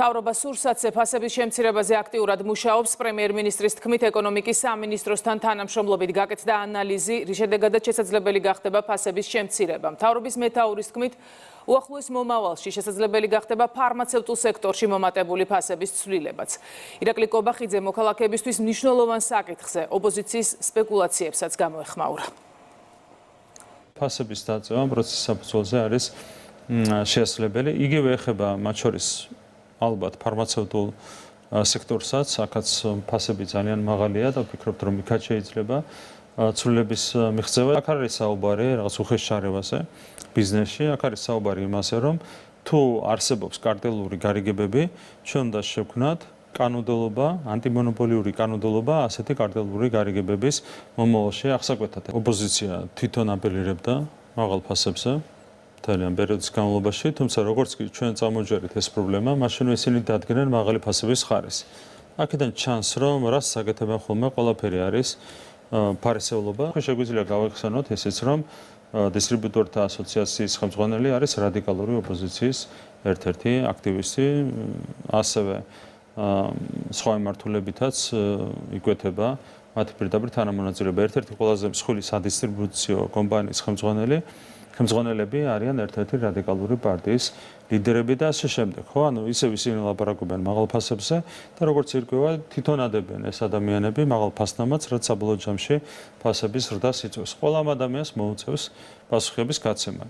მთავრობა სურსათზე ფასების შემცირებაზე აქტიურად მუშაობს. პრემიერ-მინისტრის თქმით, ეკონომიკის სამინისტროსთან თანამშრომლობით გაკეთდა ანალიზი, რის შედეგადაც შესაძლებელი გახდება ფასების შემცირება. მთავრობის მეთაურის თქმით, უახლოეს მომავალში შესაძლებელი გახდება ფარმაცევტულ სექტორში მომატებული ფასების ცვლილებაც. ირაკლი კობახიძე მოქალაქეებისთვის მნიშვნელოვან საკითხზე ოპოზიციის სპეკულაციებსაც გამოეხმაურა. ფასების დაწევა პროცესის საფუძველზე არის შესაძლებელი. იგივე ეხება მათ შორის ალბათ ფარმაცევტულ სექტორსაც, აქაც ფასები ძალიან მაღალია და ვფიქრობთ, რომ იქაც შეიძლება ცვლილების მიღწევა. აქ არის საუბარი რაღაც უხეშ შარევაზე ბიზნესში, აქ არის საუბარი იმაზე, რომ თუ არსებობს კარტელური გარიგებები, ჩვენ უნდა შევქმნათ კანონმდებლობა, ანტიმონოპოლიური კანონმდებლობა ასეთი კარტელური გარიგებების მომავალში აღსაკვეთად. ოპოზიცია თვითონ აპელირებდა მაღალ ფასებზე ძალიან პერიოდის განმავლობაში, თუმცა როგორც კი ჩვენ წამოვიჯერეთ ეს პრობლემა, მაშინ ისინი დადგენენ მაღალი ფასების ხარისს. აქედან ჩანს, რომ რას საკეთებენ ხოლმე, ყველაფერი არის ფარისევლობა. შეგვიძლია გავახსენოთ ესეც, რომ დისტრიბუტორთა ასოციაციის ხელმძღვანელი არის რადიკალური ოპოზიციის ერთ-ერთი აქტივისტი, ასევე სხვა მიმართულებითაც იკვეთება მათი პირდაპირ თანამონაწილეობა. ერთ-ერთი ყველაზე მსხვილი სადისტრიბუციო კომპანიის ხელმძღვანელები არიან ერთ-ერთი რადიკალური პარტიის ლიდერები და ასე შემდეგ. ხო, ანუ ისევ ისინი ლაპარაკობენ მაღალ ფასებზე და როგორც ირკვევა, თვითონ ადებენ ეს ადამიანები მაღალ ფასნამაც, რაც საბოლოო ჯამში ფასების ზრდას იწვევს. ყველა ადამიანს მოუწევს პასუხების გაცემა.